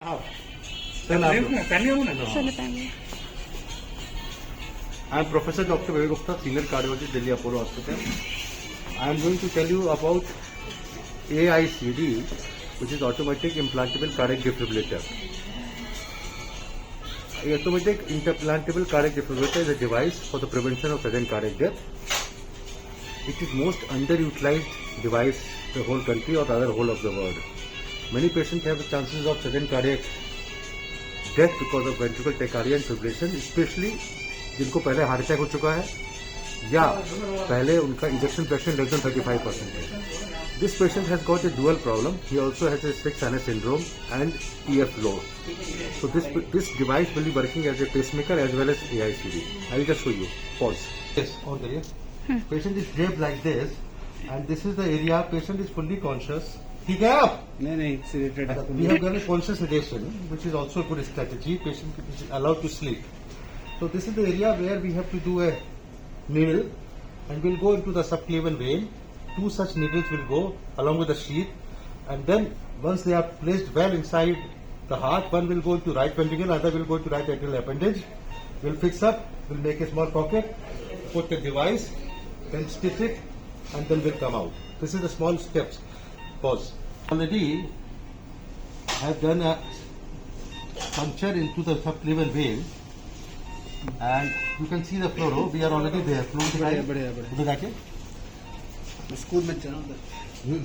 I am Professor Dr. Vivek Gupta, Senior Cardiologist, Delhi Apollo Hospital. I am going to tell you about AICD, which is Automatic Implantable Cardiac Defibrillator. Automatic Implantable Cardiac Defibrillator is a device for the prevention of sudden cardiac death. It is most underutilized device in the whole country or rather whole of the world. Many patients have the chances of sudden cardiac death because of ventricular tachycardia and fibrillation, especially जिनको पहले heart attack हो चुका है या पहले उनका injection fraction less than 35% है. This patient has got a dual problem. He also has a 6NS syndrome and EF low. So this device will be working as a pacemaker as well as AICD. I will just show you. Pause. Yes, on there. Patient is draped like this, and this is the area. Patient is fully conscious. ठीक है आप? नहीं sedated. We have done a conscious sedation, which is also a good strategy. Patient is allowed to sleep. So this is the area where we have to do a needle, and we'll go into the subclavian vein. Two such needles will go along with the sheath, and then once they are placed well inside the heart, one will go into right ventricle, other will go into right atrial appendage. We'll fix up, we'll make a small pocket, put the device, then stitch it, and then we'll come out. This is the small steps. Pause. Already have done a puncture into the subclavian vein, and you can see the fluoro. We are already there. उधर जाके school में चला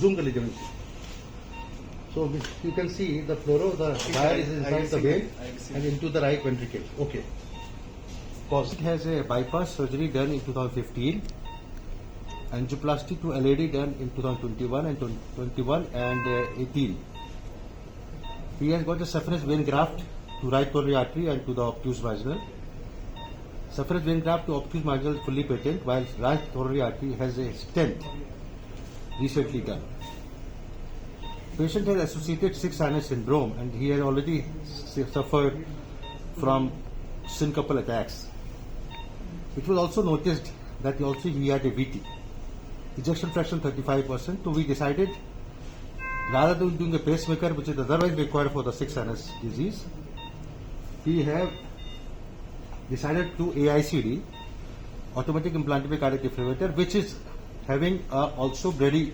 zoom कर लीजिए. So you can see the fluoro, the wire is inside the vein and into the right ventricle. Okay. Pause. It has a bypass surgery done in 2015. Angioplasty to LAD done in 2021 and 18. He has got a saphenous vein graft to right coronary artery and to the obtuse marginal. Saphenous vein graft to obtuse marginal fully patent, while right coronary artery has a stent recently done. Patient has associated 6NS syndrome, and he has already suffered from syncopal attacks. It was also noticed that he had a VT. Ejection fraction 35%. So we decided, rather than doing a pacemaker, which is otherwise required for the 6NS disease, we have decided to AICD, Automatic Implantable Cardiac Defibrillator, which is having also brady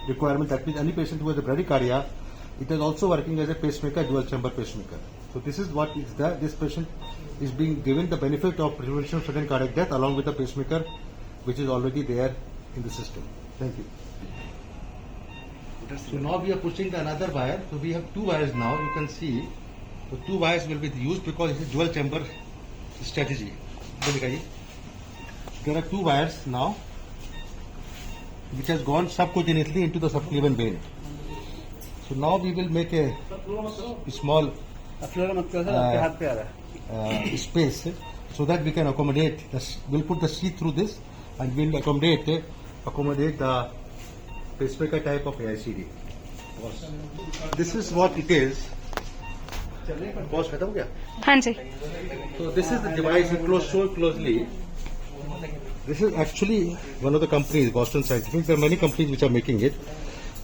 requirement. That means any patient who has a bradycardia, it is also working as a pacemaker, dual chamber pacemaker. So this is what is there. This patient is being given the benefit of prevention of sudden cardiac death along with the pacemaker, which is already there in the system. Thank you. So now we are pushing another wire. So we have two wires now. You can see the two wires will be used because it is dual chamber strategy. There are two wires now which has gone subcutaneously into the subclavian vein. So now we will make a small space so that we can accommodate. We'll put the sheath through this, and we'll accommodate the pacemaker type of AICD. This is what it is. Pause खत्म हो गया? हाँ जी. So this is the device. You show closely. This is actually one of the companies, Boston Scientific. There are many companies which are making it.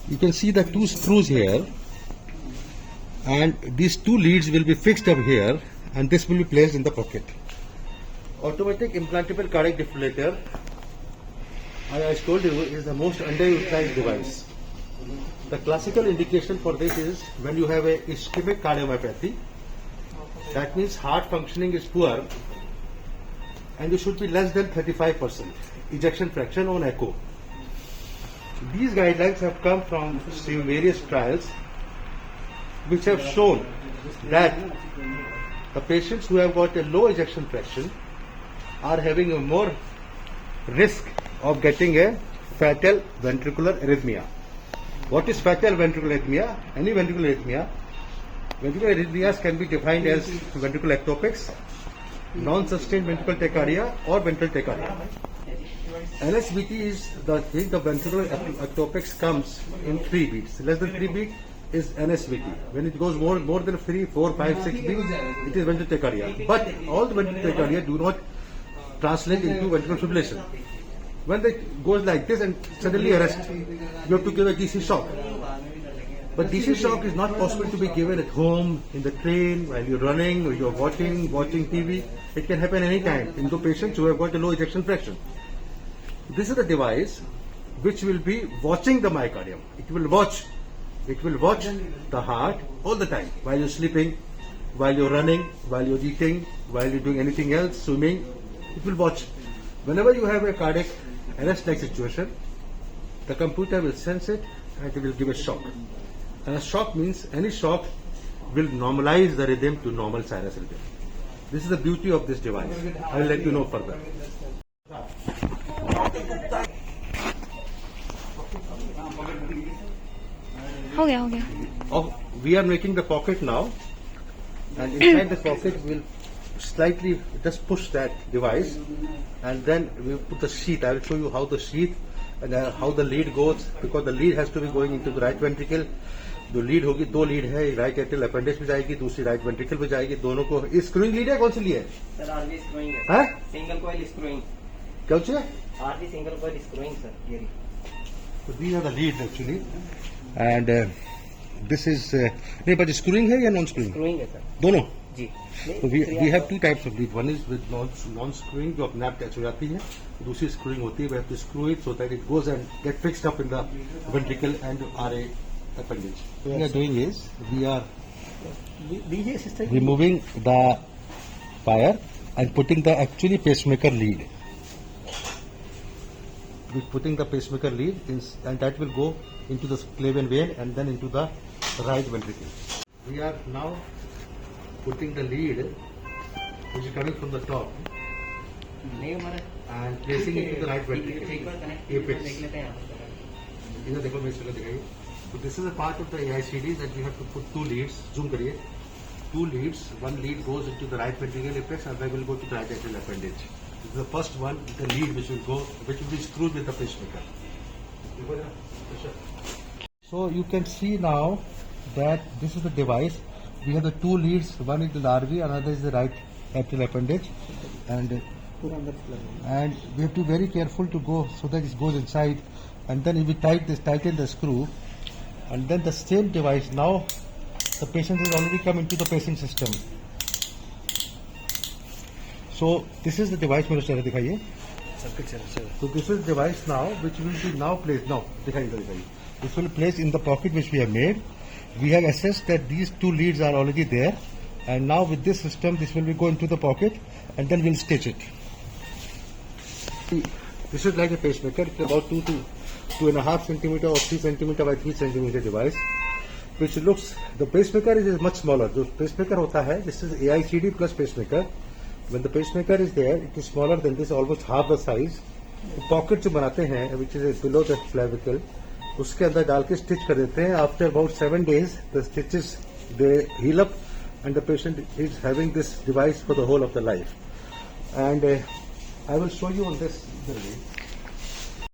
You can see the two screws here, and these two leads will be fixed up here, and this will be placed in the pocket. Automatic Implantable Cardiac Defibrillator, I told you, is the most underutilized device. The classical indication for this is when you have a ischemic cardiomyopathy. That means heart functioning is poor, and you should be less than 35% ejection fraction on echo. These guidelines have come from various trials which have shown that the patients who have got a low ejection fraction are having a more risk of getting a fatal ventricular arrhythmia. What is fatal ventricular arrhythmia? Any ventricular arrhythmia. Ventricular arrhythmias can be defined as ventricular ectopics, non-sustained ventricular tachycardia, or ventral tachycardia. NSVT is the ventricular ectopics comes in 3 beats. Less than 3 beats is NSVT. When it goes more than 3, 4, 5, 6 beats, it is ventral tachycardia. But all the ventral tachycardia do not translate into ventricular fibrillation. When it goes like this and suddenly arrest, you have to give a DC shock. But DC shock is not possible to be given at home, in the train, while you're running, or you're watching TV. It can happen anytime in the patients who have got a low ejection fraction. This is the device which will be watching the myocardium. It will watch the heart all the time while you're sleeping, while you're running, while you're eating, while you're doing anything else, swimming. It will watch. Whenever you have a cardiac arrest-like situation, the computer will sense it and it will give a shock. And a shock means any shock will normalize the rhythm to normal sinus rhythm. This is the beauty of this device. I will let you know further. हो गया We are making the pocket now, and inside the pocket we'll slightly just push that device, and then we'll put the sheath. I will show you how the sheath and how the lead goes, because the lead has to be going into the right ventricle. जो lead होगी, दो lead है, right atrial appendix में जाएगी, दूसरी right ventricle में जाएगी, दोनों को स्क्रूइंग लीड है, कौन सी लीड है सर? आरवी स्क्रूइंग है। हैं? Single coil screwing. कौन सी है? RV single coil screwing sir, ये रही। So these are the leads actually, and this is नहीं, but screwing है या non screwing? स्क्रूइंग है सर दोनों. जी। So we have two types of lead. One is with non screwing जो अपने आप अटैच हो जाती है, दूसरी screwing होती है. We have to screw it so that it goes and get fixed up in the ventricle and RA appendage. What we are doing is we are removing the wire and putting the actually pacemaker lead. We're putting the pacemaker lead and that will go into the Clavin vein and then into the right ventricle. We are now putting the lead which is coming from the top and placing it into the right ventricle. Apex. इधर देखो, मैं इसको दिखाइए. So this is a part of the AICD that we have to put two leads. Zoom करिए. Two leads. One lead goes into the right ventricle apex and then will go to the right atrial appendage. This is the first one, the lead which will be screwed with the pacemaker. So you can see now that this is the device. We have the two leads. One is the RV, another is the right atrial appendage, and we have to be very careful to go so that it goes inside. And then if we tighten the screw, and then the same device, now the patient has already come into the pacing system. So this is the device. मेरे चेहरे दिखाइए. So this is the device now which will be now placed. Now दिखाइए. This will be placed in the pocket which we have made. We have assessed that these two leads are already there, and now with this system this will be go into the pocket and then we'll stitch it. This is like a pacemaker. It's about 2.5 centimeter or 3 centimeter by 3 centimeter device, which looks, the pacemaker is much smaller. जो pacemaker होता है, this is AICD plus pacemaker. When the pacemaker is there, it is smaller than this, almost half the size. तो pocket जो बनाते हैं, which is below the clavicle, उसके अंदर डाल के stitch कर देते हैं. After about 7 days, the stitches they heal up, and the patient is having this device for the whole of the life. And I will show you on this.